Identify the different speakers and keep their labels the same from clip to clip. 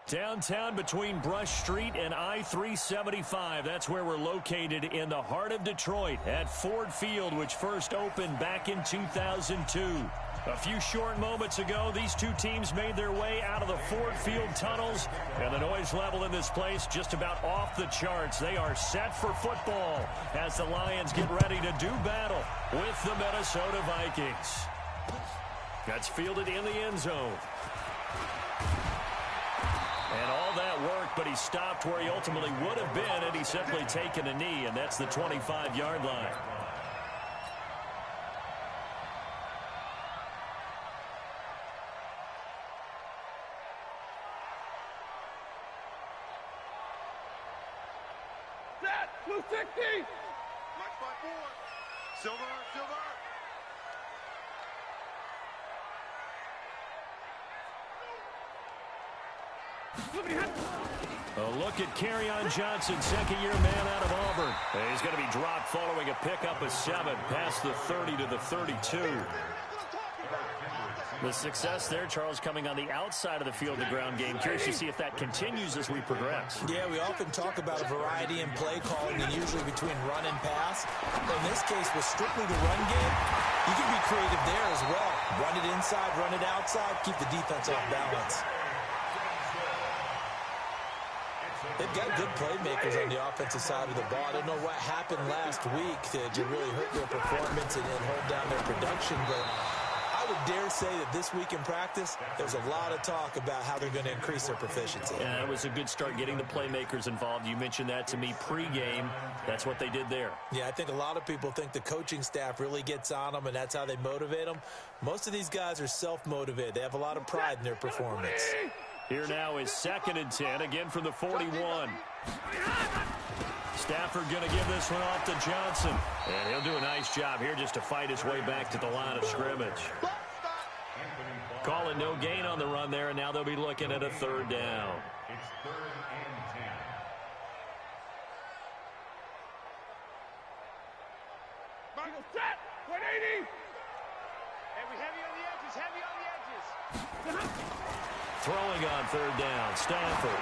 Speaker 1: Downtown between Brush Street and I-375. That's where we're located in the heart of Detroit at Ford Field, which first opened back in 2002. A few short moments ago, these two teams made their way out of the Ford Field tunnels, and the noise level in this place just about off the charts. They are set for football as the Lions get ready to do battle with the Minnesota Vikings. That's fielded in the end zone. And all that work, but he stopped where he ultimately would have been had he simply taken a knee, and that's the 25-yard line.
Speaker 2: Set, blue 60.
Speaker 3: Flex by 4. Silver, silver.
Speaker 1: A look at Kerryon Johnson, second-year man out of Auburn. He's going to be dropped following a pickup of 7 past the 30 to the 32. The success there, Charles, coming on the outside of the field, the ground game. Curious to see if that continues as we progress.
Speaker 4: Yeah, we often talk about a variety in play calling and usually between run and pass. But in this case, with strictly the run game, you can be creative there as well. Run it inside, run it outside, keep the defense off balance. They've got good playmakers on the offensive side of the ball. I don't know what happened last week to really hurt their performance and hold down their production, but I would dare say that this week in practice, there's a lot of talk about how they're going to increase their proficiency.
Speaker 1: Yeah, that was a good start getting the playmakers involved. You mentioned that to me pregame. That's what they did there.
Speaker 4: Yeah, I think a lot of people think the coaching staff really gets on them, and that's how they motivate them. Most of these guys are self-motivated. They have a lot of pride in their performance.
Speaker 1: Here now is 2nd and 10, again from the 41. Stafford going to give this one off to Johnson. And he'll do a nice job here just to fight his way back to the line of scrimmage. Calling no gain on the run there, and now they'll be looking at a 3rd down.
Speaker 5: It's 3rd and 10.
Speaker 2: Michael, set, 180.
Speaker 6: Heavy on the edges, heavy on the edges.
Speaker 1: Throwing on 3rd down, Stafford.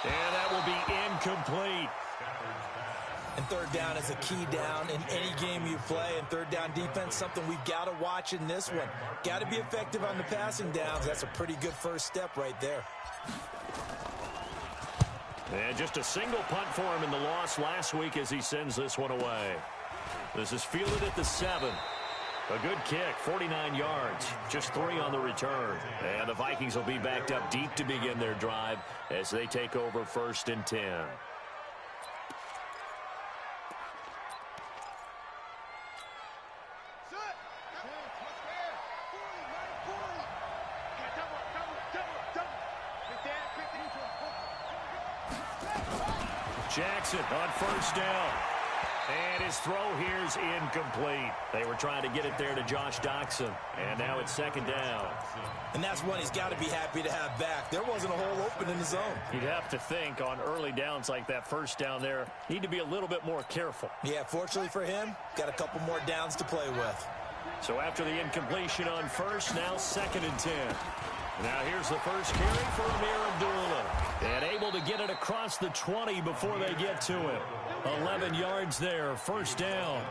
Speaker 1: And that will be incomplete.
Speaker 4: And 3rd down is a key down in any game you play. And 3rd down defense, something we've got to watch in this one. Got to be effective on the passing downs. That's a pretty good first step right there.
Speaker 1: And just a single punt for him in the loss last week as he sends this one away. This is fielded at the 7. A good kick, 49 yards, just 3 on the return. And the Vikings will be backed up deep to begin their drive as they take over 1st and 10. Jackson on 1st down. And his throw here's incomplete. They were trying to get it there to Josh Doxson. And now it's 2nd down.
Speaker 4: And that's one he's got to be happy to have back. There wasn't a hole open in the zone.
Speaker 1: You'd have to think on early downs like that 1st down there, need to be a little bit more careful.
Speaker 4: Yeah, fortunately for him, got a couple more downs to play with.
Speaker 1: So after the incompletion on 1st, now 2nd and 10. Now here's the first carry for Amir Abdullah. And able to get it across the 20 before they get to him. 11 yards there, 1st down.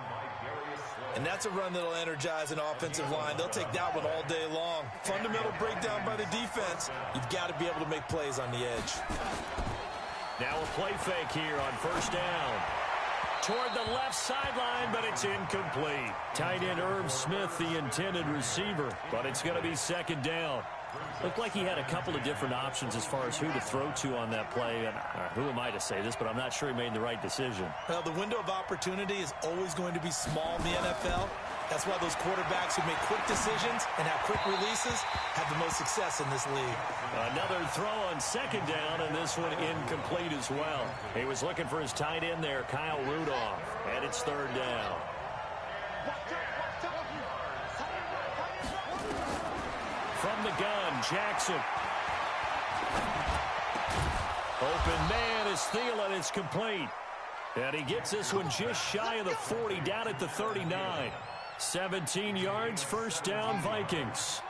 Speaker 4: And that's a run that'll energize an offensive line. They'll take that one all day long. Fundamental breakdown by the defense. You've got to be able to make plays on the edge.
Speaker 1: Now a play fake here on 1st down. Toward the left sideline, but it's incomplete. Tight end Irv Smith, the intended receiver, but it's going to be 2nd down. Looked like he had a couple of different options as far as who to throw to on that play. And who am I to say this, but I'm not sure he made the right decision.
Speaker 4: Well, the window of opportunity is always going to be small in the NFL. That's why those quarterbacks who make quick decisions and have quick releases have the most success in this league.
Speaker 1: Another throw on 2nd down, and this one incomplete as well. He was looking for his tight end there, Kyle Rudolph, and it's 3rd down. From the gun, Jackson. Open man is Thielen. It's complete. And he gets this one just shy of the 40, down at the 39. 17 yards, 1st down, Vikings.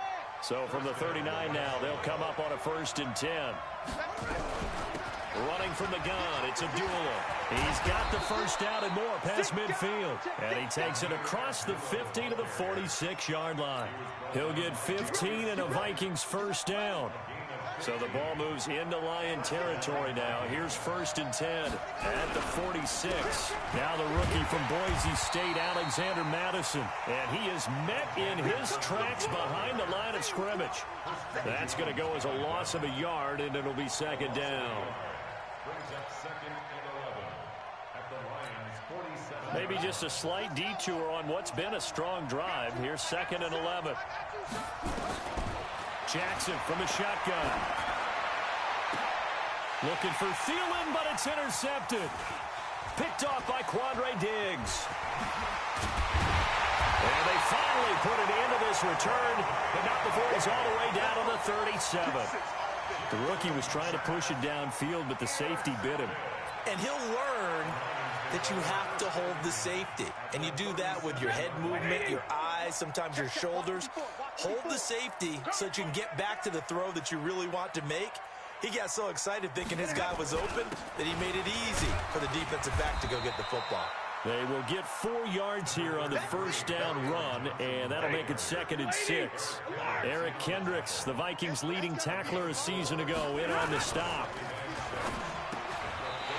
Speaker 1: So from the 39 now, they'll come up on a 1st and 10. Running from the gun, it's Abdullah. He's got the first down and more past midfield. And he takes it across the 50 to the 46-yard line. He'll get 15 and a Vikings first down. So the ball moves into Lion territory now. Here's 1st and 10 at the 46. Now the rookie from Boise State, Alexander Madison. And he is met in his tracks behind the line of scrimmage. That's going to go as a loss of a yard, and it'll be 2nd down. Maybe just a slight detour on what's been a strong drive. Here's 2nd and 11. Jackson from the shotgun. Looking for Thielen, but it's intercepted. Picked off by Quandre Diggs. And they finally put an end to this return, but not before he's all the way down to the 37. The rookie was trying to push it downfield, but the safety bit him.
Speaker 4: And he'll learn that you have to hold the safety. And you do that with your head movement, your eyes, sometimes your shoulders. Hold the safety so that you can get back to the throw that you really want to make. He got so excited thinking his guy was open that he made it easy for the defensive back to go get the football.
Speaker 1: They will get 4 yards here on the 1st down run, and that'll make it 2nd and 6. Eric Kendricks, the Vikings' leading tackler a season ago, in on the stop.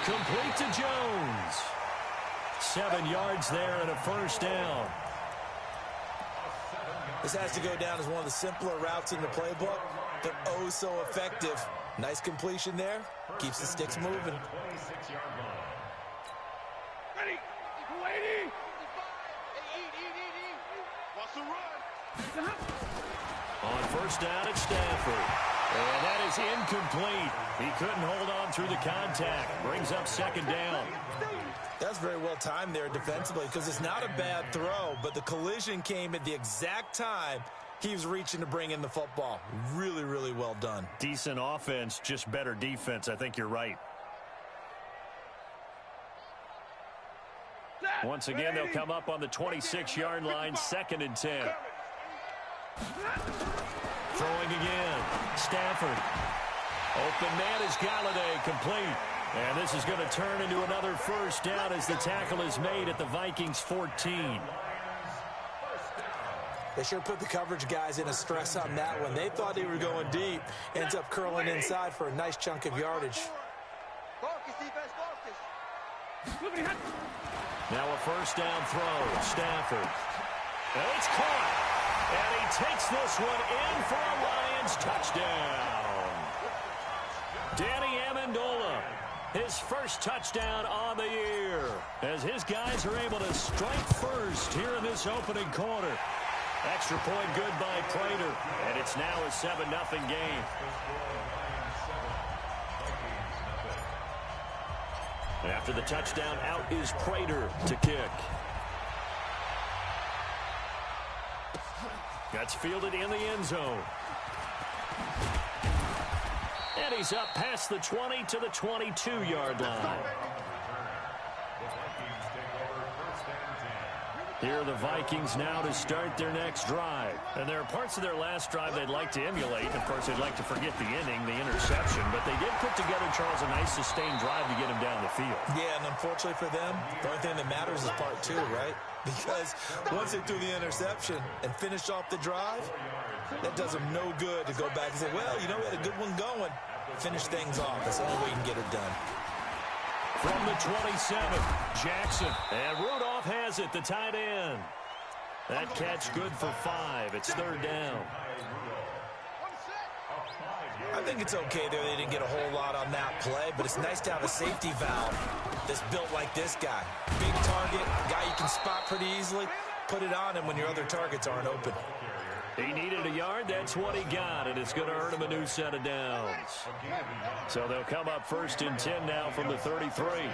Speaker 1: Complete to Jones. 7 yards there and a 1st down.
Speaker 4: This has to go down as one of the simpler routes in the playbook, but oh so effective. Nice completion there. Keeps the sticks moving.
Speaker 2: Ready. 280.
Speaker 3: Wants to run.
Speaker 1: On 1st down, it's Stafford. And that is incomplete. He couldn't hold on through the contact. Brings up 2nd down.
Speaker 4: That's very well timed there defensively because it's not a bad throw, but the collision came at the exact time he was reaching to bring in the football. Really, really well done.
Speaker 1: Decent offense, just better defense. I think you're right. Once again, they'll come up on the 26-yard line, 2nd and 10. Throwing again. Stafford. Open man is Galladay, complete. And this is going to turn into another 1st down as the tackle is made at the Vikings 14.
Speaker 4: They sure put the coverage guys in a stress on that one. They thought they were going deep. Ends up curling inside for a nice chunk of yardage.
Speaker 6: Focus, defense, focus.
Speaker 1: Now a 1st down throw. Stafford. And it's caught. And he takes this one in for a Lions touchdown. Danny Amendola, his first touchdown on the year, as his guys are able to strike first here in this opening quarter. Extra point good by Prater, and it's now a 7-0 game. After the touchdown, out is Prater to kick. That's fielded in the end zone. And he's up past the 20 to the 22-yard line. Here are the Vikings now to start their next drive. And there are parts of their last drive they'd like to emulate. Of course, they'd like to forget the inning, the interception. But they did put together, Charles, a nice sustained drive to get him down the field.
Speaker 4: Yeah, and unfortunately for them, the only thing that matters is part 2, right? Because once they threw the interception and finished off the drive, that does them no good to go back and say, well, you know, we had a good one going. Finish things off. That's the only way you can get it done.
Speaker 1: From the 27, Jackson. And Rudolph has it, the tight end. That catch good for 5. It's 3rd down.
Speaker 4: I think it's okay there. They didn't get a whole lot on that play, but it's nice to have a safety valve that's built like this guy. Big target, guy you can spot pretty easily. Put it on him when your other targets aren't open.
Speaker 1: He needed a yard. That's what he got, and it's going to earn him a new set of downs. So they'll come up 1st and 10 now from the 33.
Speaker 3: Hey, you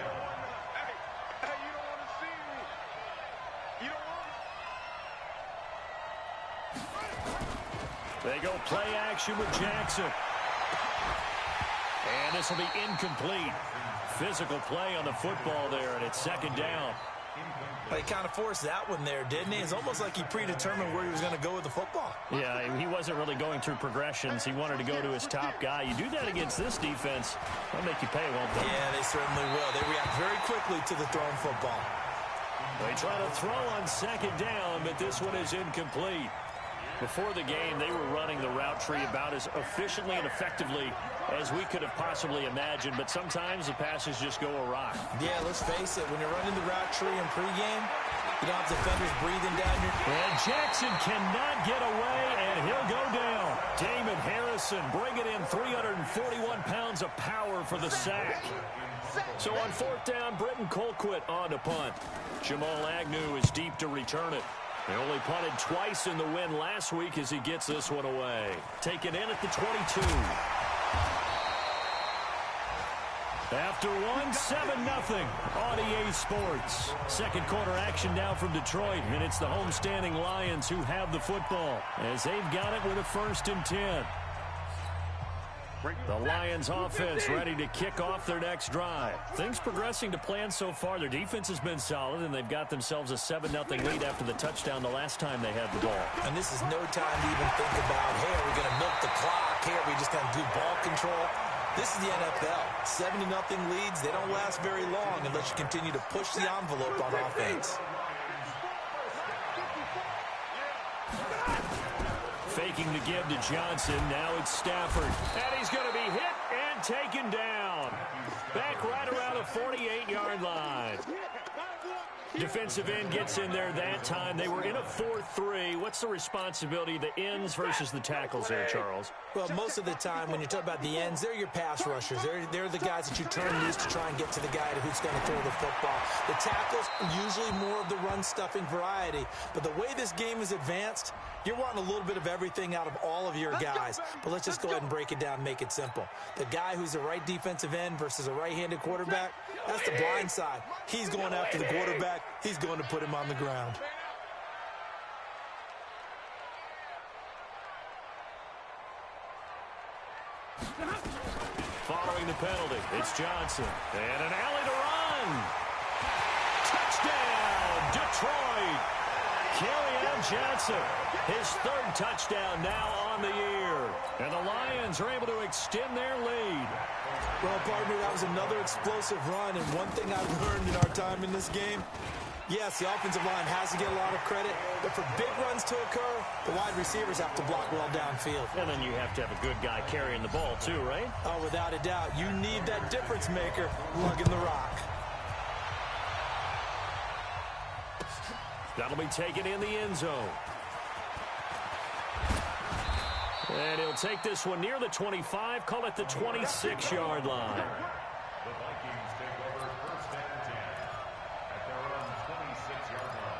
Speaker 3: don't want to see me. You don't want.
Speaker 1: They go play action with Jackson. And this will be incomplete. Physical play on the football there, and it's 2nd down.
Speaker 4: He kind of forced that one there, didn't he? It's almost like he predetermined where he was going to go with the football.
Speaker 1: Yeah, he wasn't really going through progressions. He wanted to go to his top guy. You do that against this defense, they'll make you pay, won't they?
Speaker 4: Yeah, they certainly will. They react very quickly to the thrown football.
Speaker 1: They try to throw on second down, but this one is incomplete. Before the game, they were running the route tree about as efficiently and effectively as we could have possibly imagined, but sometimes the passes just go awry.
Speaker 4: Yeah, let's face it, when you're running the route tree in pregame, you don't have defenders breathing down your...
Speaker 1: And Jackson cannot get away, and he'll go down. Damon Harrison bringing in 341 pounds of power for the sack. So on fourth down, Britton Colquitt on to punt. Jamal Agnew is deep to return it. They only punted twice in the win last week as he gets this one away. Taken in at the 22. After one, 7-0 on EA Sports. Second quarter action now from Detroit, and it's the homestanding Lions who have the football as they've got it with a 1st and 10. The Lions offense ready to kick off their next drive. Things progressing to plan so far. Their defense has been solid, and they've got themselves a 7-0 lead after the touchdown the last time they had the ball.
Speaker 4: And this is no time to even think about, hey, are we going to milk the clock? Hey, are we just going to do ball control? This is the NFL. 7-0 leads, they don't last very long unless you continue to push the envelope on offense.
Speaker 1: Faking the give to Johnson. Now it's Stafford. And he's going to be hit and taken down. Back right around the 48-yard line. Defensive end gets in there that time. They were in a 4-3. What's the responsibility of the ends versus the tackles there, Charles?
Speaker 4: Well, most of the time when you talk about the ends, they're your pass rushers. They're the guys that you turn loose to try and get to the guy who's going to throw the football. The tackles, usually more of the run-stuffing variety. But the way this game is advanced, you're wanting a little bit of everything out of all of your guys. But let's just go ahead and break it down and make it simple. The guy who's the right defensive end versus a right-handed quarterback, that's the blind side. He's going after the quarterback. He's going to put him on the ground.
Speaker 1: Following the penalty, it's Johnson. And an alley to run. Touchdown, Detroit. Kerryon Johnson, his 3rd touchdown now on the year. And the Lions are able to extend their lead.
Speaker 4: Well, partner, that was another explosive run. And one thing I've learned in our time in this game, yes, the offensive line has to get a lot of credit, but for big runs to occur, the wide receivers have to block well downfield.
Speaker 1: And then you have to have a good guy carrying the ball too, right?
Speaker 4: Oh, without a doubt. You need that difference maker lugging the rock.
Speaker 1: That'll be taken in the end zone. And he'll take this one near the 25, call it the 26-yard line.
Speaker 5: The Vikings take over 1st and 10 at their own 26-yard line.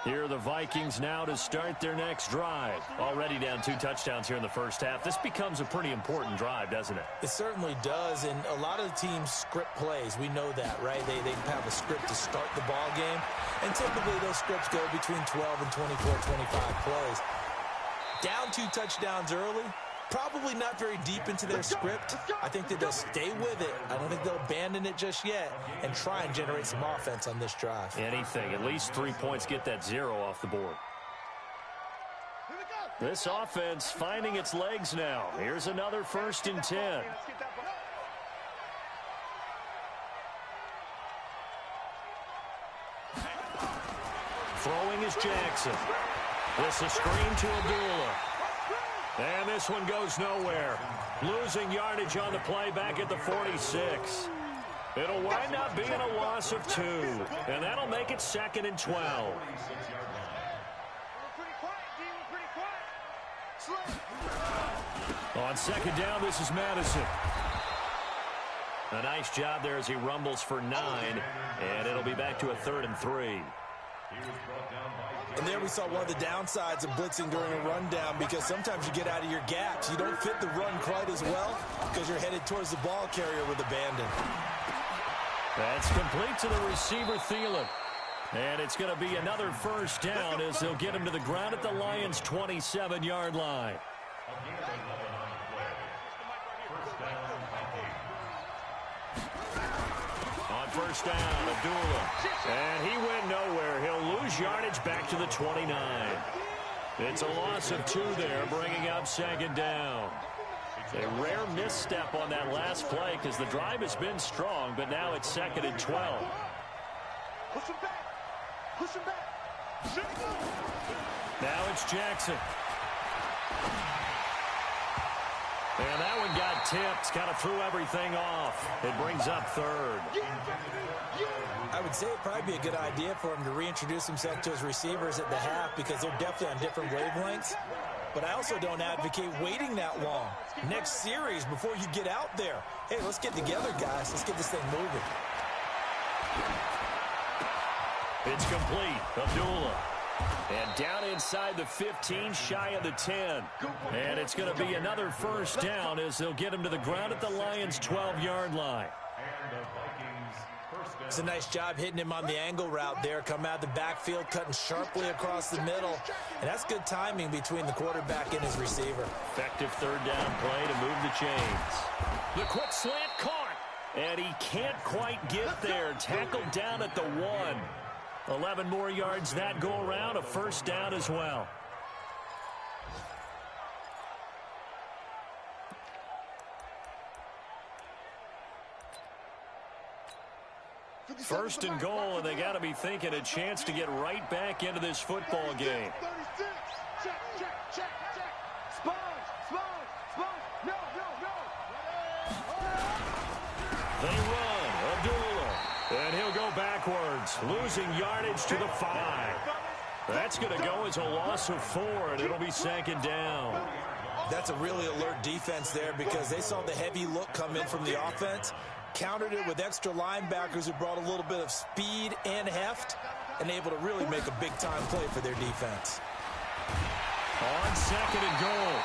Speaker 1: Here are the Vikings now to start their next drive. Already down 2 touchdowns here in the first half. This becomes a pretty important drive, doesn't it?
Speaker 4: It certainly does, and a lot of the teams script plays. We know that, right? They have a script to start the ball game, and typically those scripts go between 12 and 24, 25 plays. Down 2 touchdowns early, probably not very deep into their script. I think that they'll stay with it. I don't think they'll abandon it just yet and try and generate some offense on this drive.
Speaker 1: Anything. At least 3 points, get that 0 off the board. This offense finding its legs now. Here's another 1st and 10. Throwing is Jackson. This a screen to Abdullah. And this one goes nowhere. Losing yardage on the play back at the 46. It'll wind up being a loss of 2. And that'll make it 2nd and 12. On 2nd down, this is Madison. A nice job there as he rumbles for 9. And it'll be back to a 3rd and 3.
Speaker 4: And there we saw one of the downsides of blitzing during a rundown, because sometimes you get out of your gaps. You don't fit the run quite as well because you're headed towards the ball carrier with abandon.
Speaker 1: That's complete to the receiver, Thielen. And it's going to be another 1st down as they'll get him to the ground at the Lions' 27-yard line. On first down. Abdullah. And he went nowhere. He'll lose yardage back to the 29. It's a loss of 2 there, bringing up second down. A rare misstep on that last play because the drive has been strong, but now it's second and 12.
Speaker 3: Push him back. Push him back.
Speaker 1: Now it's Jackson. And that one got tipped, kind of threw everything off. It brings up third.
Speaker 4: I would say it'd probably be a good idea for him to reintroduce himself to his receivers at the half because they're definitely on different wavelengths. But I also don't advocate waiting that long. Next series before you get out there. Hey, let's get together, guys. Let's get this thing moving.
Speaker 1: It's complete. Abdullah. And down inside the 15, shy of the 10. And it's going to be another first down as they'll get him to the ground at the Lions' 12-yard line.
Speaker 5: And the Vikings first down.
Speaker 4: It's a nice job hitting him on the angle route there. Come out of the backfield, cutting sharply across the middle. And that's good timing between the quarterback and his receiver.
Speaker 1: Effective third down play to move the chains. The quick slant caught. And he can't quite get there. Tackled down at the 1. 11 more yards that go around, a first down as well. First and goal, and they got to be thinking a chance to get right back into this football game.
Speaker 3: 36. Check. Sponge. No.
Speaker 1: They run. Abdullah. And he'll go backwards, losing yardage to the 5. That's going to go as a loss of 4, and it'll be second down.
Speaker 4: That's a really alert defense there because they saw the heavy look come in from the offense, countered it with extra linebackers who brought a little bit of speed and heft, and able to really make a big-time play for their defense.
Speaker 1: On second and goal,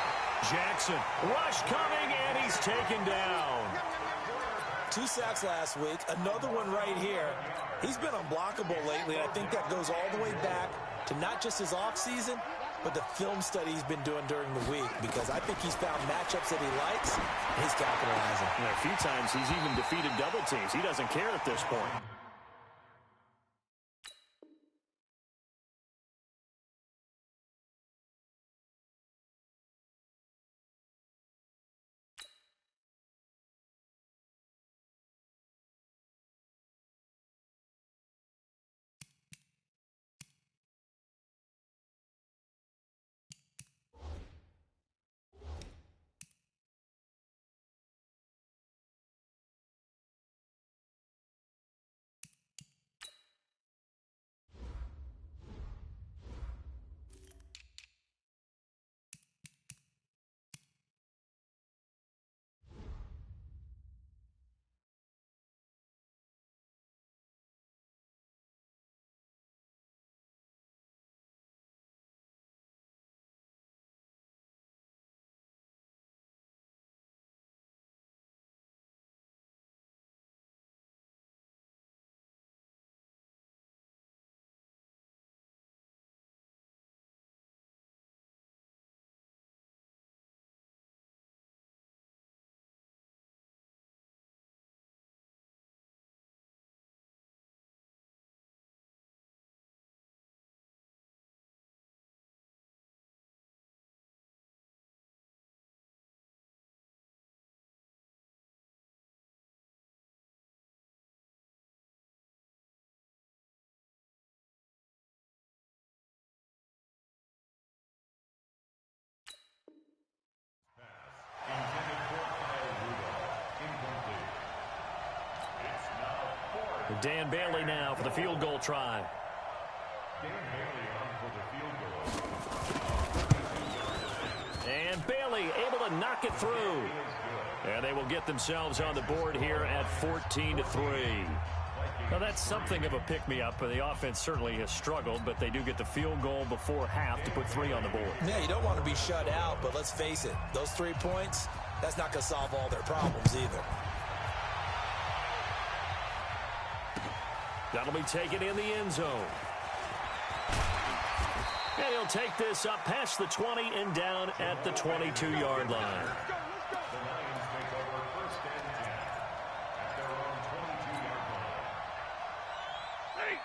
Speaker 1: Jackson. Rush coming, and he's taken down.
Speaker 4: 2 sacks last week, another one right here. He's been unblockable lately, and I think that goes all the way back to not just his offseason, but the film study he's been doing during the week, because I think he's found matchups that he likes, and he's capitalizing.
Speaker 1: And a few times he's even defeated double teams. He doesn't care at this point.
Speaker 5: Intended for Kyle Rudolph. Incomplete. It's now 4th.
Speaker 1: Dan Bailey now for the field goal try.
Speaker 5: Dan Bailey on for the field goal.
Speaker 1: And Bailey able to knock it through. And they will get themselves on the board here at 14-3. Now, that's something of a pick-me-up. The offense certainly has struggled, but they do get the field goal before half to put 3 on the board.
Speaker 4: Yeah, you don't want to be shut out, but let's face it, those 3 points, that's not going to solve all their problems either.
Speaker 1: That'll be taken in the end zone. And he'll take this up past the 20 and down at the 22-yard line.
Speaker 5: The Lions take over 1st and 10 at their own 22-yard line.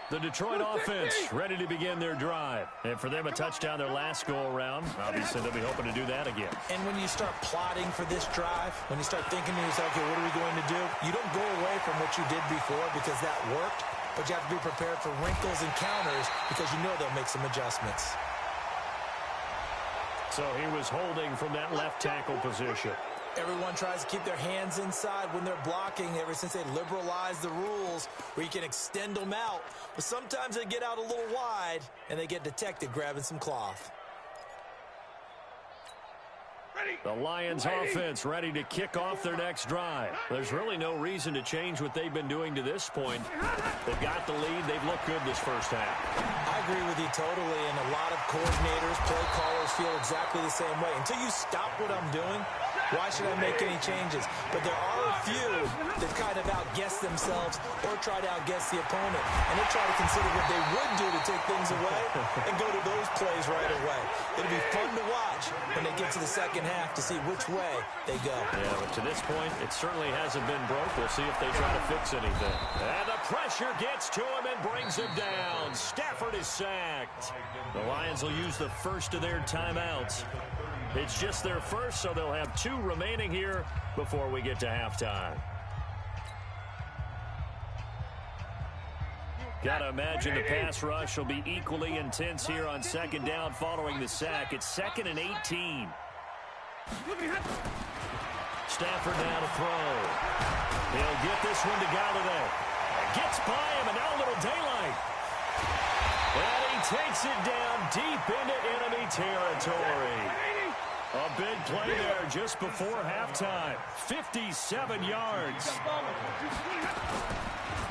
Speaker 1: The Detroit offense ready to begin their drive. And for them, a touchdown their last go-around. Obviously, they'll be hoping to do that again.
Speaker 4: And when you start plotting for this drive, when you start thinking to yourself, okay, what are we going to do? You don't go away from what you did before because that worked, but you have to be prepared for wrinkles and counters because you know they'll make some adjustments.
Speaker 1: So he was holding from that left tackle position.
Speaker 4: Everyone tries to keep their hands inside when they're blocking ever since they liberalized the rules where you can extend them out. But sometimes they get out a little wide and they get detected grabbing some cloth.
Speaker 1: The Lions offense ready to kick off their next drive. There's really no reason to change what they've been doing to this point. They've got the lead. They've looked good this first half.
Speaker 4: I agree with you totally, and a lot of coordinators, play callers feel exactly the same way. Until you stop what I'm doing, why should I make any changes? But there are a few that kind of outguess themselves or try to outguess the opponent, and they try to consider what they would do to take things away and go to those plays right away. It'll be fun to watch when they get to the second half to see which way they go.
Speaker 1: Yeah, but to this point, it certainly hasn't been broke. We'll see if they try to fix anything. And the pressure gets to him and brings him down. Stafford is sacked. The Lions will use the first of their timeouts. It's just their first, so they'll have 2 remaining here before we get to halftime. Got to imagine the pass rush will be equally intense here on second down following the sack. It's 2nd and 18. Stafford now to throw. He'll get this one to Galladay. Gets by him, and now a little daylight. And he takes it down deep into enemy territory. A big play there just before halftime. 57 yards.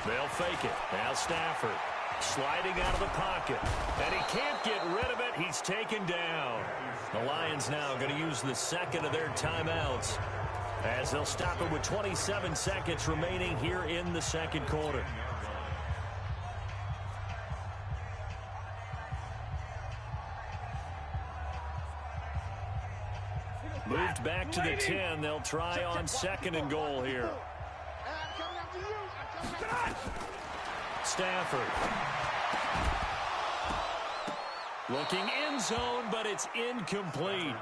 Speaker 1: They'll fake it. Now Stafford sliding out of the pocket. And he can't get rid of it. He's taken down. The Lions now going to use the second of their timeouts as they'll stop it with 27 seconds remaining here in the second quarter. Moved back to the 10. They'll try on 2nd and goal here. Stafford. Looking end zone, but it's incomplete.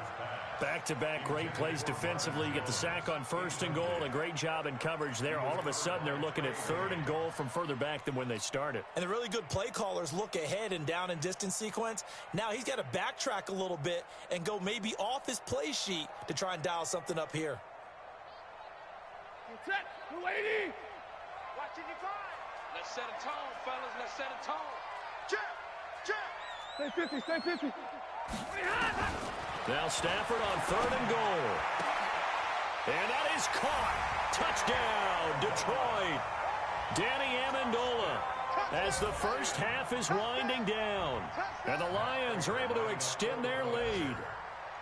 Speaker 1: Back-to-back great plays defensively. You get the sack on 1st and goal. A great job in coverage there. All of a sudden, they're looking at 3rd and goal from further back than when they started.
Speaker 4: And the really good play callers look ahead and down and distance sequence. Now he's got to backtrack a little bit and go maybe off his play sheet to try and dial something up here.
Speaker 2: Set, lady.
Speaker 6: Watch it, divide. Let's set a tone, fellas. Let's set a tone.
Speaker 2: Stay 50, stay 50.
Speaker 1: Now Stafford on 3rd and goal. And that is caught. Touchdown, Detroit. Danny Amendola as the first half is winding down. And the Lions are able to extend their lead.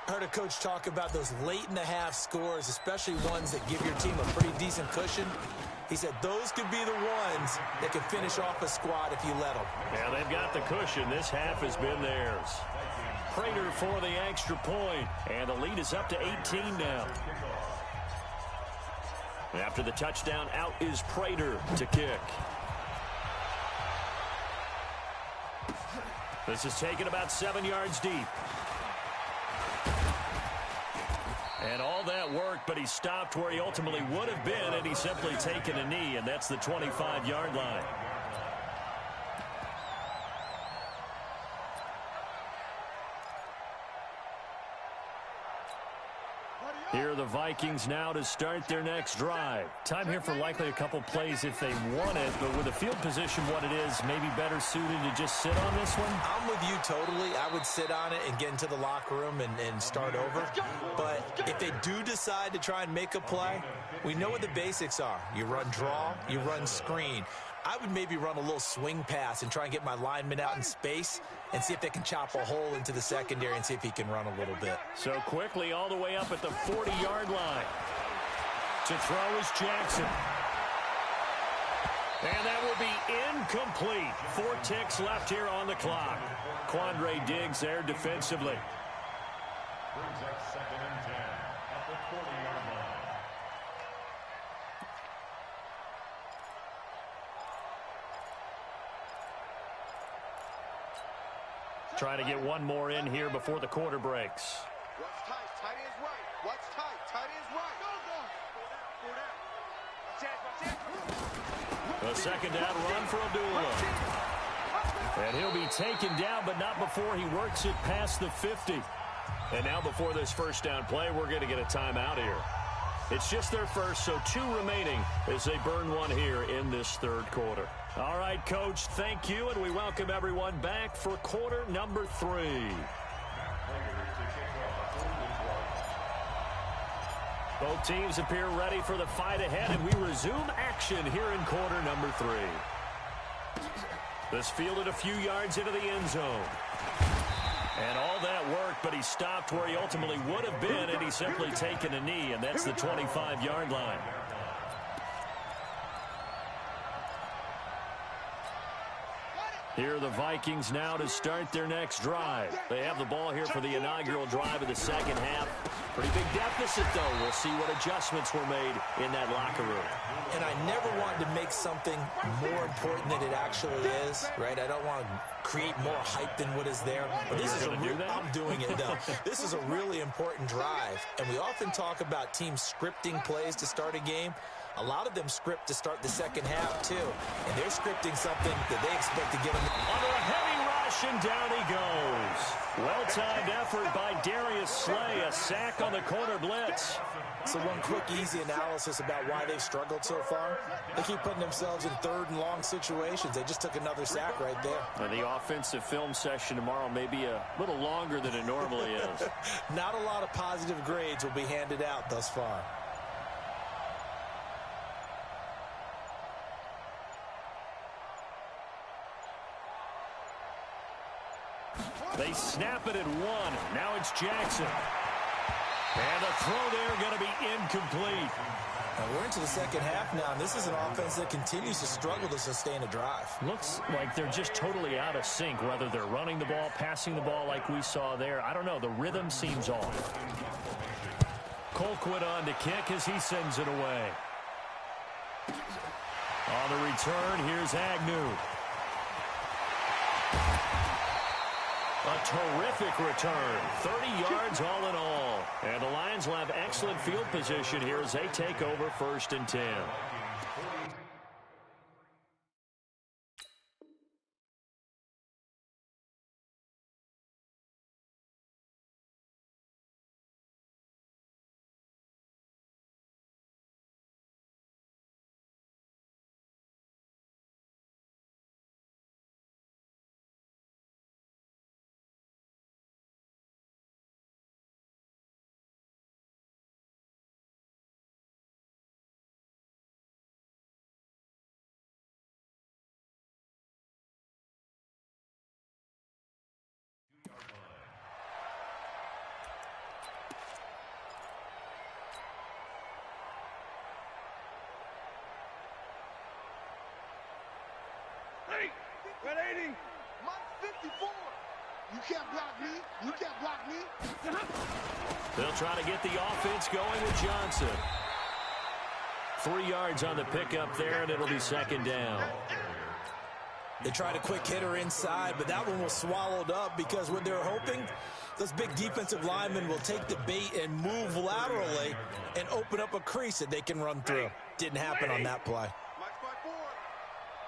Speaker 4: I heard a coach talk about those late-in-the-half scores, especially ones that give your team a pretty decent cushion. He said those could be the ones that can finish off a squad if you let them.
Speaker 1: Yeah, they've got the cushion. This half has been theirs. Prater for the extra point, and the lead is up to 18 now. After the touchdown, out is Prater to kick. This is taken about 7 yards deep. And all that worked, but he stopped where he ultimately would have been, and he's simply taken a knee, and that's the 25-yard line. Here are the Vikings now to start their next drive. Time here for likely a couple plays if they want it, but with the field position what it is, maybe better suited to just sit on this one?
Speaker 4: I'm with you totally. I would sit on it and get into the locker room and start over. But if they do decide to try and make a play, we know what the basics are. You run draw, you run screen. I would maybe run a little swing pass and try and get my lineman out in space and see if they can chop a hole into the secondary and see if he can run a little bit.
Speaker 1: So quickly all the way up at the 40-yard line. To throw is Jackson. And that will be incomplete. 4 ticks left here on the clock. Quandre Diggs there defensively.
Speaker 5: Brings up 2nd and 10 at the 40-yard line.
Speaker 1: Trying to get one more in here before the quarter breaks.
Speaker 3: What's tight? Tight is right. What's tight? Tight is right. Go, go.
Speaker 1: A second down run for Abdullah. And he'll be taken down, but not before he works it past the 50. And now before this first down play, we're going to get a timeout here. It's just their first, so 2 remaining as they burn one here in this third quarter. All right, Coach, thank you, and we welcome everyone back for quarter number 3. Both teams appear ready for the fight ahead, and we resume action here in quarter number 3. This fielded a few yards into the end zone. And all that worked, but he stopped where he ultimately would have been, and he's simply taken a knee, and that's the 25-yard line. Here are the Vikings now to start their next drive. They have the ball here for the inaugural drive of the second half. Pretty big deficit, though. We'll see what adjustments were made in that locker room.
Speaker 4: And I never wanted to make something more important than it actually is, right? I don't want to create more hype than what is there. But this is I'm doing it, though. This is a really important drive. And we often talk about teams scripting plays to start a game. A lot of them script to start the second half, too. And they're scripting something that they expect to get them.
Speaker 1: Under a heavy rush, and down he goes. Well-timed effort by Darius Slay. A sack on the corner blitz.
Speaker 4: So one quick, easy analysis about why they've struggled so far. They keep putting themselves in third and long situations. They just took another sack right there.
Speaker 1: And the offensive film session tomorrow may be a little longer than it normally is.
Speaker 4: Not a lot of positive grades will be handed out thus far.
Speaker 1: They snap it at 1. Now it's Jackson. And the throw there going to be incomplete.
Speaker 4: Now we're into the second half now, and this is an offense that continues to struggle to sustain a drive.
Speaker 1: Looks like they're just totally out of sync, whether they're running the ball, passing the ball like we saw there. I don't know. The rhythm seems off. Colquitt on to kick as he sends it away. On the return, here's Agnew. A terrific return. 30 yards all in all. And the Lions will have excellent field position here as they take over 1st and 10.
Speaker 2: Red 80.
Speaker 3: Mike 54. You can't block me. You can't block me.
Speaker 1: They'll try to get the offense going with Johnson. 3 yards on the pickup there, and it'll be second down.
Speaker 4: They tried a quick hitter inside, but that one was swallowed up because what they're hoping, those big defensive linemen will take the bait and move laterally and open up a crease that they can run through. Didn't happen on that play.
Speaker 3: Mike 54.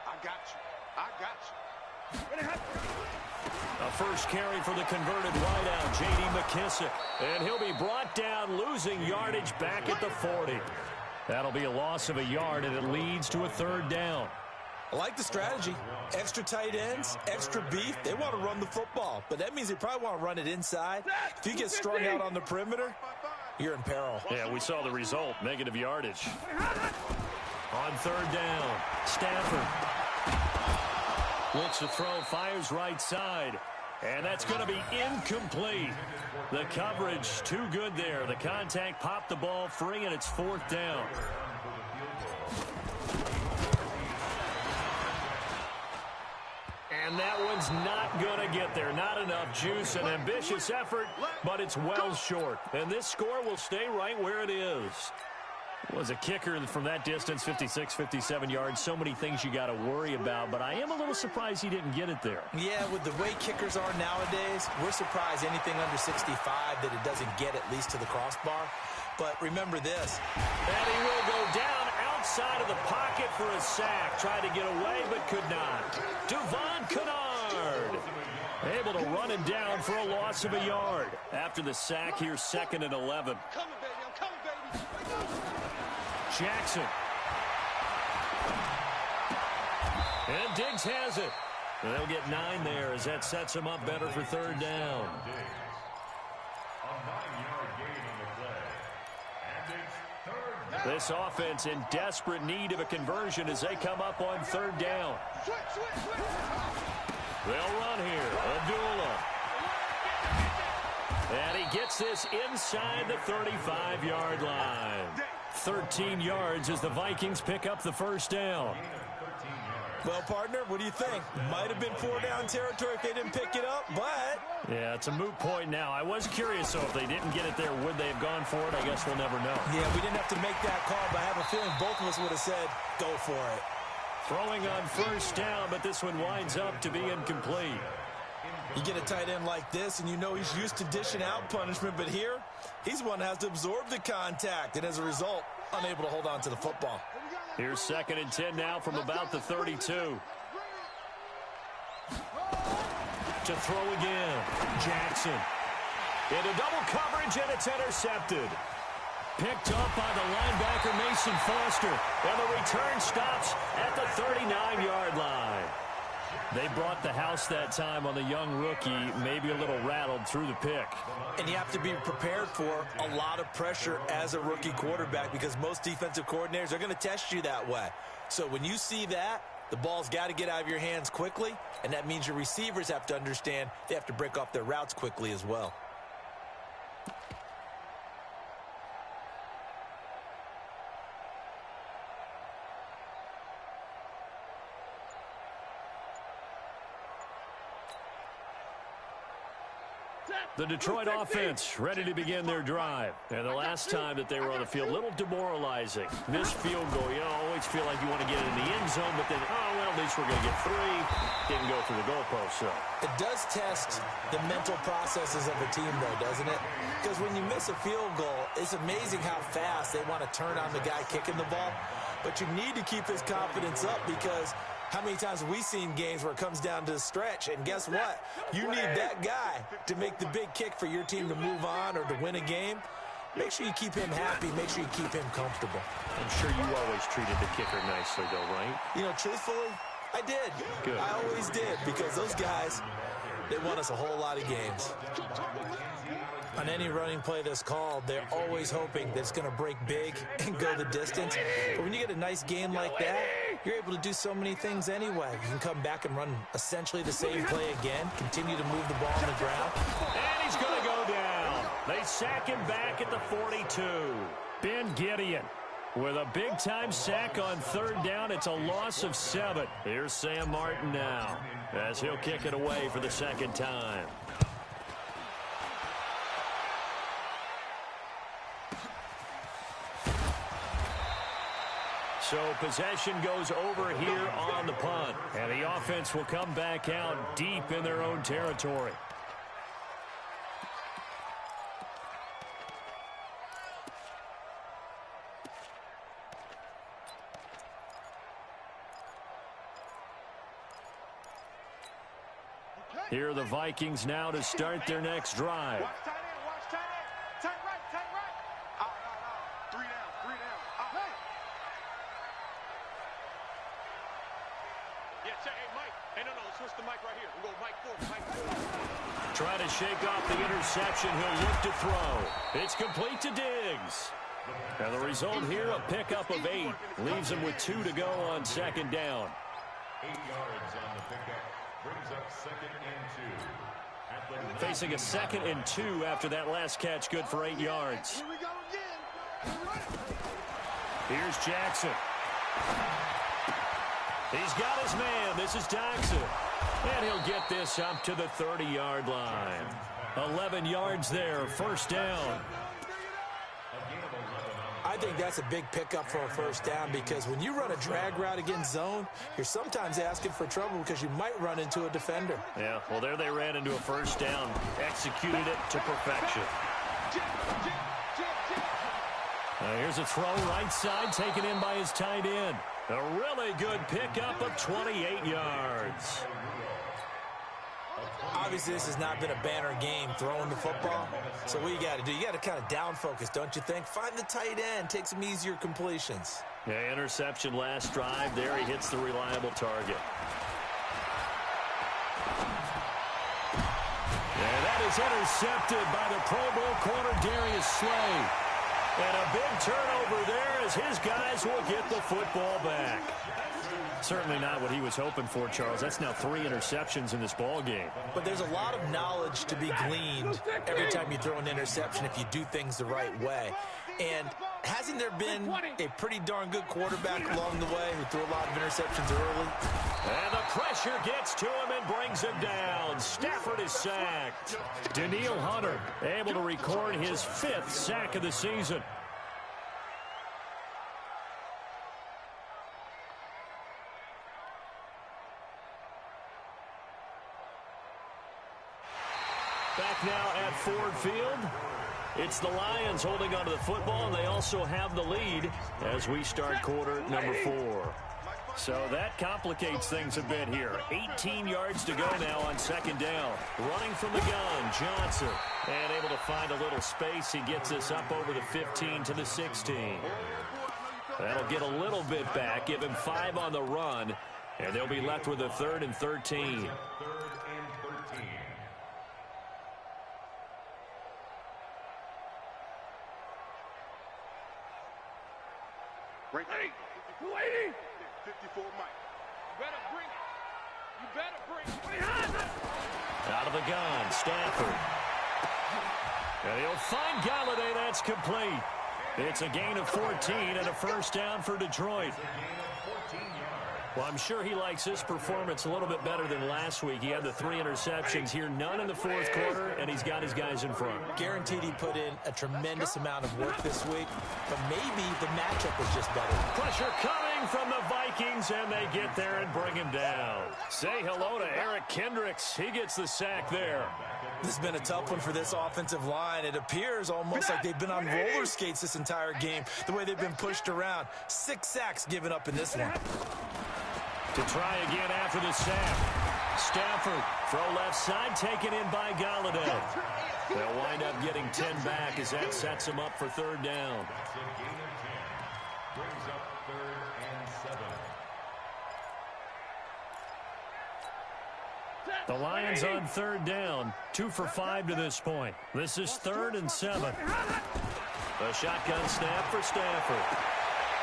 Speaker 3: I got you. I got you.
Speaker 1: A first carry for the converted wideout, J.D. McKissick. And he'll be brought down, losing yardage back at the 40. That'll be a loss of a yard, and it leads to a 3rd down.
Speaker 4: I like the strategy. Extra tight ends, extra beef. They want to run the football, but that means they probably want to run it inside. If you get strung out on the perimeter, you're in peril.
Speaker 1: Yeah, we saw the result, negative yardage. On 3rd down, Stafford. Looks to throw, fires right side. And that's going to be incomplete. The coverage too good there. The contact popped the ball free, and it's 4th down. And that one's not going to get there. Not enough juice. An ambitious effort, but it's well short. And this score will stay right where it is. Was a kicker from that distance, 56, 57 yards. So many things you got to worry about, but I am a little surprised he didn't get it there.
Speaker 4: Yeah, with the way kickers are nowadays, we're surprised anything under 65 that it doesn't get at least to the crossbar. But remember this.
Speaker 1: And he will go down outside of the pocket for a sack. Tried to get away, but could not. Devon Kennard able to run him down for a loss of a yard. After the sack, here's 2nd and 11.
Speaker 3: I'm coming, baby. I'm coming, baby.
Speaker 1: Jackson. And Diggs has it. They'll get 9 there as that sets him up better for 3rd down.
Speaker 5: A 9-yard gain on the play. And it's 3rd down.
Speaker 1: This offense in desperate need of a conversion as they come up on 3rd down. They'll run here. Abdullah. And he gets this inside the 35-yard line. 13 yards as the Vikings pick up the 1st down.
Speaker 4: Well, partner, what do you think? Might have been 4-down territory if they didn't pick it up, but...
Speaker 1: Yeah, it's a moot point now. I was curious, so if they didn't get it there, would they have gone for it? I guess we'll never know.
Speaker 4: Yeah, we didn't have to make that call, but I have a feeling both of us would have said, go for it.
Speaker 1: Throwing on 1st down, but this one winds up to be incomplete.
Speaker 4: You get a tight end like this, and you know he's used to dishing out punishment, but here, he's one that has to absorb the contact, and as a result, unable to hold on to the football.
Speaker 1: Here's 2nd and 10 now from about the 32. To throw again. Jackson. Into double coverage, and it's intercepted. Picked up by the linebacker, Mason Foster. And the return stops at the 39-yard line. They brought the house that time on the young rookie, maybe a little rattled through the pick.
Speaker 4: And you have to be prepared for a lot of pressure as a rookie quarterback because most defensive coordinators are going to test you that way. So when you see that, the ball's got to get out of your hands quickly, and that means your receivers have to understand they have to break off their routes quickly as well.
Speaker 1: The Detroit offense ready to begin their drive. And the last time that they were on the field, a little demoralizing. Missed field goal, you always feel like you want to get it in the end zone, but then, oh, well, at least we're going to get 3. Didn't go through the goalpost, so.
Speaker 4: It does test the mental processes of a team, though, doesn't it? Because when you miss a field goal, it's amazing how fast they want to turn on the guy kicking the ball. But you need to keep his confidence up because how many times have we seen games where it comes down to the stretch, and guess what? You need that guy to make the big kick for your team to move on or to win a game. Make sure you keep him happy. Make sure you keep him comfortable.
Speaker 1: I'm sure you always treated the kicker nicely, though, right?
Speaker 4: You know, truthfully, I did.
Speaker 1: Good.
Speaker 4: I always did because those guys, they won us a whole lot of games. On any running play that's called, they're always hoping that it's going to break big and go the distance. But when you get a nice game like that, you're able to do so many things anyway. You can come back and run essentially the same play again, continue to move the ball on the ground.
Speaker 1: And he's going to go down. They sack him back at the 42. Ben Gideon with a big-time sack on 3rd down. It's a loss of 7. Here's Sam Martin now as he'll kick it away for the 2nd time. So possession goes over here on the punt. And the offense will come back out deep in their own territory. Here are the Vikings now to start their next drive.
Speaker 6: Watch tight end, watch tight end. Tight right, tight right.
Speaker 3: Out. 3 down, 3 down. Out.
Speaker 6: Yeah, check. Hey, Mike. Hey, no, switch the mic right here. We'll go Mike forward, Mike forward.
Speaker 1: Trying to shake off the interception. He'll look to throw. It's complete to Diggs. And the result here, a pickup of 8. Leaves him with 2 to go on 2nd down.
Speaker 5: 8 yards on the pickup. Brings up 2nd and 2.
Speaker 1: Facing a 2nd and 2 after that last catch, good for 8 yards.
Speaker 3: Here we go again.
Speaker 1: Here's Jackson. He's got his man. This is Jackson. And he'll get this up to the 30-yard line. 11 yards there, 1st down.
Speaker 5: A gain of 11 on the
Speaker 4: I think that's a big pickup for a first down because when you run a drag route against zone, you're sometimes asking for trouble because you might run into a defender.
Speaker 1: Yeah, well, there they ran into a first down, executed it to perfection. Here's a throw right side taken in by his tight end. A really good pickup of 28 yards.
Speaker 4: Obviously, this has not been a banner game throwing the football. So what you got to do, you got to kind of down focus, don't you think? Find the tight end, take some easier completions.
Speaker 1: Yeah, interception last drive. There he hits the reliable target. Yeah, that is intercepted by the Pro Bowl corner Darius Slay. And a big turnover there as his guys will get the football back. Certainly not what he was hoping for, Charles. That's now 3 interceptions in this ball game.
Speaker 4: But there's a lot of knowledge to be gleaned every time you throw an interception if you do things the right way. And hasn't there been a pretty darn good quarterback along the way who threw a lot of interceptions early?
Speaker 1: And the pressure gets to him and brings him down. Stafford is sacked. Daniil Hunter able to record his 5th sack of the season. Back now at Ford Field. It's the Lions holding onto the football, and they also have the lead as we start quarter number 4. So that complicates things a bit here. 18 yards to go now on second down. Running from the gun, Johnson. And able to find a little space. He gets us up over the 15 to the 16. That'll get a little bit back, give him 5 on the run, and they'll be left with a 3rd and 13.
Speaker 2: Right there. 54 Mike.
Speaker 6: You better bring it. You better bring it.
Speaker 1: Out of the gun, Stafford. And he'll find Galladay. That's complete. It's a gain of 14 and a first down for Detroit. Well, I'm sure he likes this performance a little bit better than last week. He had the 3 interceptions here, none in the 4th quarter, and he's got his guys in front.
Speaker 4: Guaranteed he put in a tremendous amount of work this week, but maybe the matchup was just better.
Speaker 1: Pressure coming from the Vikings, and they get there and bring him down. Say hello to Eric Kendricks. He gets the sack there.
Speaker 4: This has been a tough one for this offensive line. It appears almost like they've been on roller skates this entire game, the way they've been pushed around. 6 sacks given up in this one.
Speaker 1: To try again after the sack. Stafford, throw left side, taken in by Galladay. They'll wind up getting 10 back as that sets them up for 3rd down.
Speaker 5: That's a gain of 10. Brings up 3rd and 7.
Speaker 1: The Lions on 3rd down, 2 for 5 to this point. This is 3rd and 7. A shotgun snap for Stafford.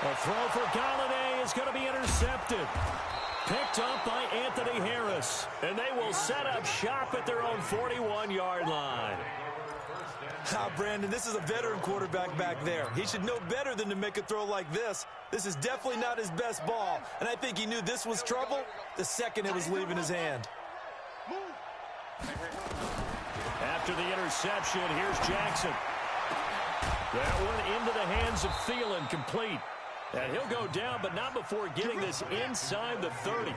Speaker 1: A throw for Galladay is going to be intercepted. Picked up by Anthony Harris. And they will set up shop at their own 41-yard line.
Speaker 4: Brandon, this is a veteran quarterback back there. He should know better than to make a throw like this. This is definitely not his best ball. And I think he knew this was trouble the second it was leaving his hand.
Speaker 1: After the interception, here's Jackson. That one into the hands of Thielen, complete. And he'll go down, but not before getting this inside the 30.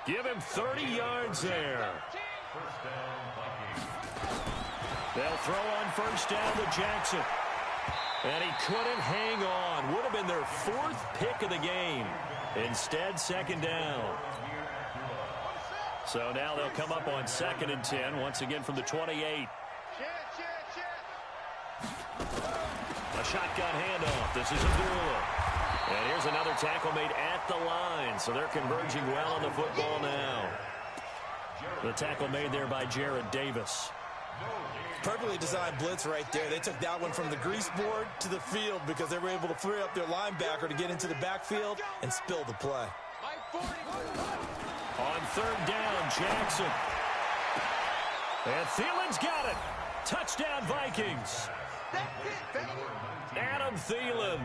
Speaker 1: Give him 30 yards there. They'll throw on first down to Jackson. And he couldn't hang on. Would have been their 4th pick of the game. Instead, 2nd down. So now they'll come up on 2nd and 10, once again from the 28. A shotgun handoff. This is Abdullah. And here's another tackle made at the line. So they're converging well on the football now. The tackle made there by Jared Davis.
Speaker 4: Perfectly designed blitz right there. They took that one from the grease board to the field because they were able to free up their linebacker to get into the backfield and spill the play.
Speaker 1: On 3rd down, Jackson. And Thielen's got it. Touchdown, Vikings. Adam Thielen,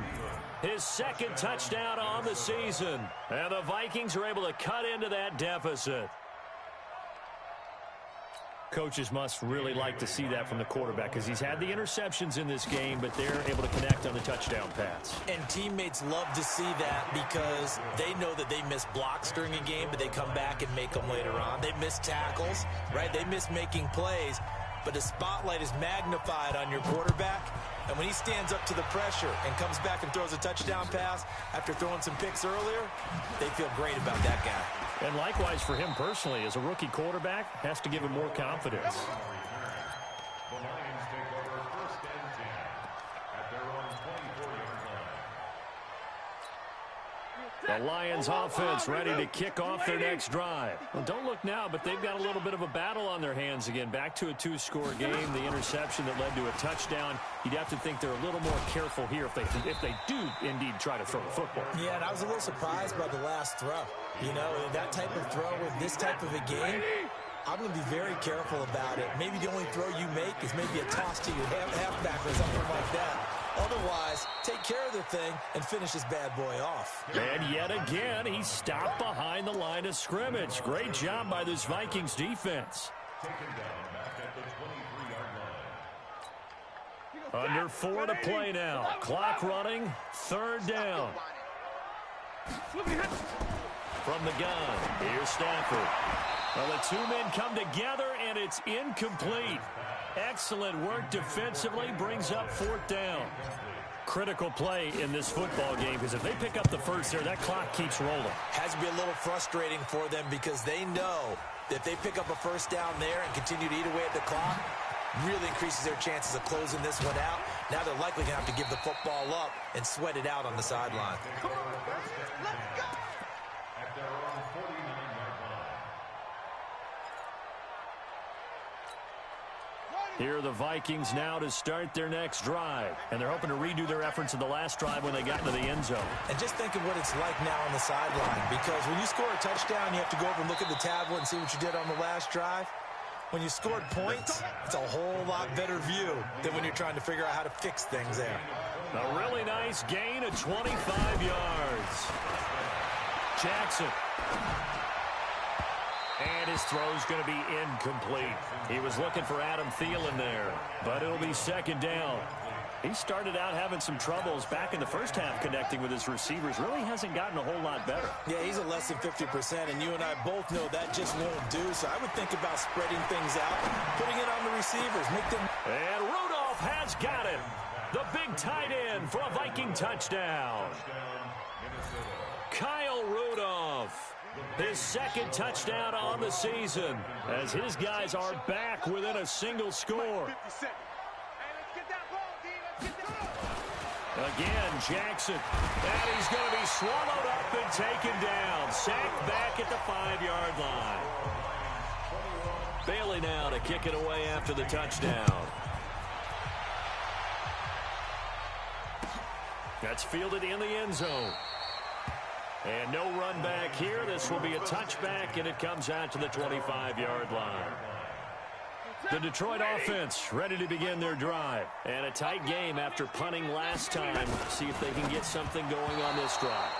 Speaker 1: his 2nd touchdown on the season. And the Vikings are able to cut into that deficit. Coaches must really like to see that from the quarterback because he's had the interceptions in this game, but they're able to connect on the touchdown pass.
Speaker 4: And teammates love to see that because they know that they miss blocks during a game, but they come back and make them later on. They miss tackles, right? They miss making plays, but the spotlight is magnified on your quarterback. And when he stands up to the pressure and comes back and throws a touchdown pass after throwing some picks earlier, they feel great about that guy.
Speaker 1: And likewise for him personally, as a rookie quarterback, has to give him more confidence.
Speaker 5: The Lions take over 1st and 10 at their own 24-yard line.
Speaker 1: The Lions offense ready to kick off their next drive. Well, don't look now, but they've got a little bit of a battle on their hands again. Back to a 2-score game. The interception that led to a touchdown. You'd have to think they're a little more careful here if they do indeed try to throw the football.
Speaker 4: Yeah, and I was a little surprised by the last throw. You know, that type of throw in this type of a game, I'm going to be very careful about it. Maybe the only throw you make is maybe a toss to your halfback or something like that. Otherwise, take care of the thing and finish this bad boy off.
Speaker 1: And yet again, he stopped behind the line of scrimmage. Great job by this Vikings defense.
Speaker 5: Taken down back at the 23-yard line.
Speaker 1: Under 4 to play now. Clock running. 3rd down. From the gun, here's Stafford. Well, the two men come together, and it's incomplete. Excellent work defensively, brings up 4th down. Critical play in this football game, because if they pick up the first there, that clock keeps rolling.
Speaker 4: Has to be a little frustrating for them because they know that if they pick up a first down there and continue to eat away at the clock, really increases their chances of closing this one out. Now they're likely going to have to give the football up and sweat it out on the sideline.
Speaker 3: Come on, let's go!
Speaker 5: At their own 49-yard line.
Speaker 1: Here are the Vikings now to start their next drive. And they're hoping to redo their efforts in the last drive when they got into the end zone.
Speaker 4: And just think of what it's like now on the sideline, because when you score a touchdown, you have to go over and look at the tablet and see what you did on the last drive. When you scored points, it's a whole lot better view than when you're trying to figure out how to fix things there.
Speaker 1: A really nice gain of 25 yards. Jackson. And his throw's going to be incomplete. He was looking for Adam Thielen there, but it'll be 2nd down. He started out having some troubles back in the first half connecting with his receivers. Really hasn't gotten a whole lot better.
Speaker 4: Yeah, he's at less than 50%, and you and I both know that just won't do. So I would think about spreading things out, putting it on the receivers, make them.
Speaker 1: And Rudolph has got him. The big tight end for a Viking touchdown. Kyle Rudolph. His 2nd touchdown on the season as his guys are back within a single score. Again, Jackson. And he's going to be swallowed up and taken down. Sacked back at the 5-yard line. Bailey now to kick it away after the touchdown. That's fielded in the end zone. And no run back here. This will be a touchback, and it comes out to the 25-yard line. The Detroit offense ready to begin their drive. And a tight game after punting last time. See if they can get something going on this drive.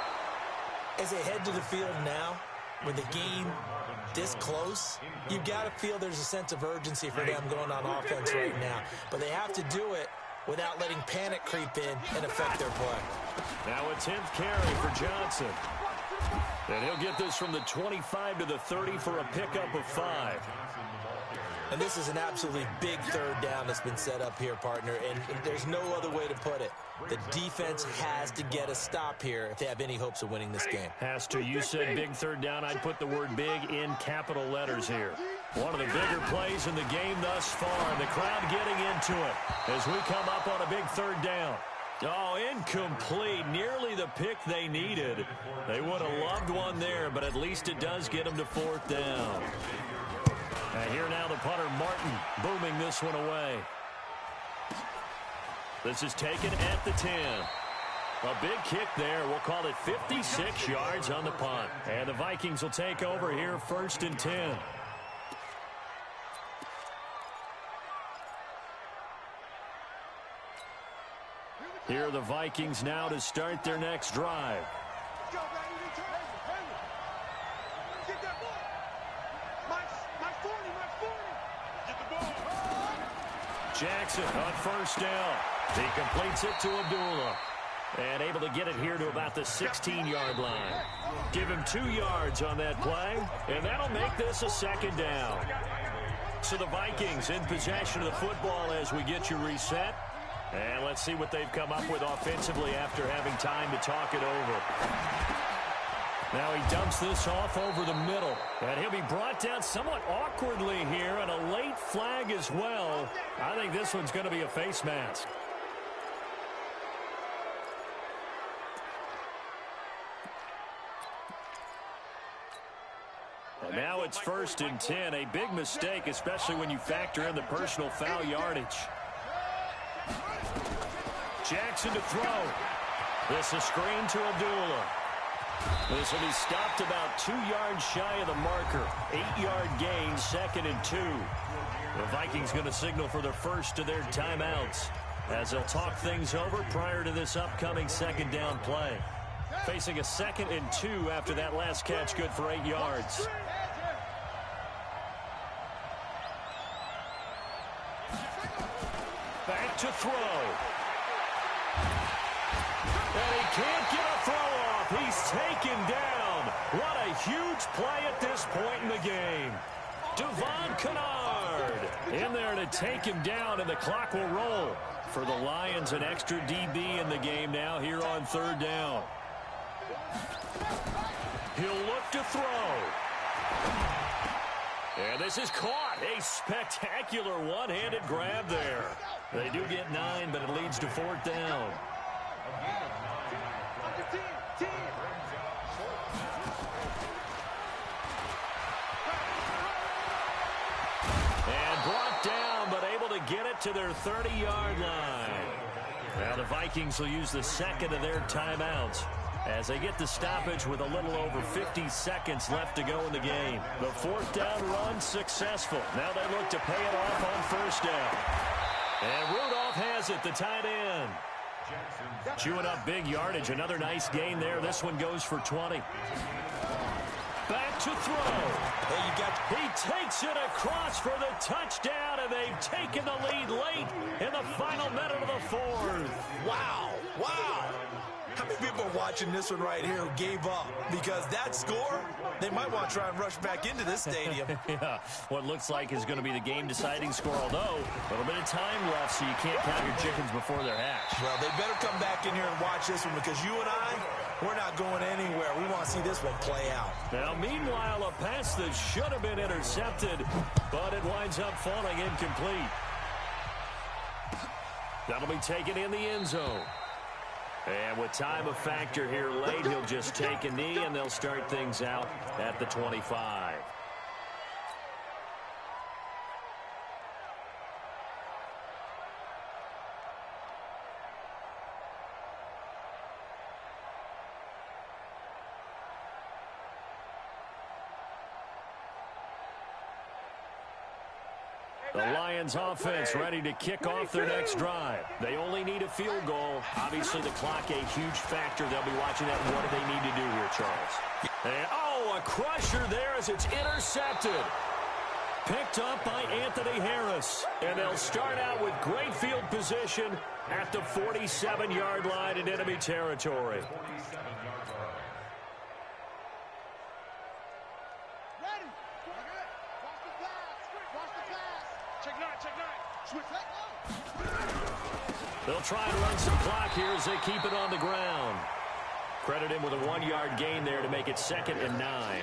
Speaker 4: As they head to the field now, with the game this close, you've got to feel there's a sense of urgency for them going on offense right now. But they have to do it without letting panic creep in and affect their play.
Speaker 1: Now a 10th carry for Johnson. And he'll get this from the 25 to the 30 for a pickup of 5.
Speaker 4: And this is an absolutely big 3rd down that's been set up here, partner, and there's no other way to put it. The defense has to get a stop here if they have any hopes of winning this game.
Speaker 1: Has to. You said big 3rd down. I'd put the word big in capital letters here. One of the bigger plays in the game thus far, and the crowd getting into it as we come up on a big 3rd down. Oh, incomplete. Nearly the pick they needed. They would have loved one there, but at least it does get them to 4th down. And here now the punter, Martin, booming this one away. This is taken at the 10. A big kick there. We'll call it 56 yards on the punt. And the Vikings will take over here 1st and 10. Here are the Vikings now to start their next drive. Jackson on first down. He completes it to Abdullah. And able to get it here to about the 16-yard line. Give him 2 yards on that play, and that'll make this a second down. So the Vikings in possession of the football as we get you reset. And let's see what they've come up with offensively after having time to talk it over. Now he dumps this off over the middle. And he'll be brought down somewhat awkwardly here, and a late flag as well. I think this one's going to be a face mask. And now it's 1st and 10. A big mistake, especially when you factor in the personal foul yardage. Jackson to throw. This is screen to Abdullah. This will be stopped about 2 yards shy of the marker. 8-yard gain, 2nd and 2. The Vikings going to signal for their first of their timeouts as they'll talk things over prior to this upcoming second down play. Facing a 2nd and 2 after that last catch, good for 8 yards. Back to throw. And he can't get a throw off. He's taken down. What a huge play at this point in the game. Devon Kennard in there to take him down, and the clock will roll. For the Lions, an extra DB in the game now here on 3rd down. He'll look to throw. And this is caught. A spectacular one-handed grab there. They do get 9, but it leads to 4th down. And brought down, but able to get it to their 30-yard line. Now the Vikings will use the 2nd of their timeouts as they get the stoppage with a little over 50 seconds left to go in the game. The 4th down run successful. Now they look to pay it off on 1st down. And Rudolph has it, the tight end. Chewing up big yardage. Another nice gain there. This one goes for 20. Back to throw. He takes it across for the touchdown, and they've taken the lead late in the final minute of the 4th.
Speaker 4: Wow. How many people are watching this one right here who gave up? Because that score, they might want to try and rush back into this stadium.
Speaker 1: Yeah, what looks like is going to be the game-deciding score, although a little bit of time left, so you can't count your chickens before they're hatched.
Speaker 4: Well, they better come back in here and watch this one, because you and I, we're not going anywhere. We want to see this one play out.
Speaker 1: Now, meanwhile, a pass that should have been intercepted, but it winds up falling incomplete. That'll be taken in the end zone. And with time a factor here late, he'll just take a knee, and they'll start things out at the 25. The Lions offense ready to kick off their next drive. They only need a field goal. Obviously, the clock a huge factor. They'll be watching that. What do they need to do here, Charles? And, a crusher there as it's intercepted. Picked up by Anthony Harris. And they'll start out with great field position at the 47-yard line in enemy territory. They'll try and run some clock here as they keep it on the ground. Credit him with a 1-yard gain there to make it 2nd and 9.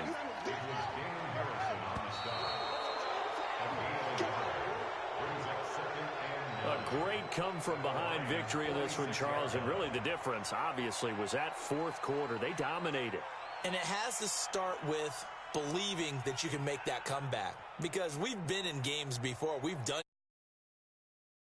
Speaker 1: A great come-from-behind victory in this one, Charles. And really the difference, obviously, was that 4th quarter. They dominated.
Speaker 4: And it has to start with believing that you can make that comeback. Because we've been in games before. We've done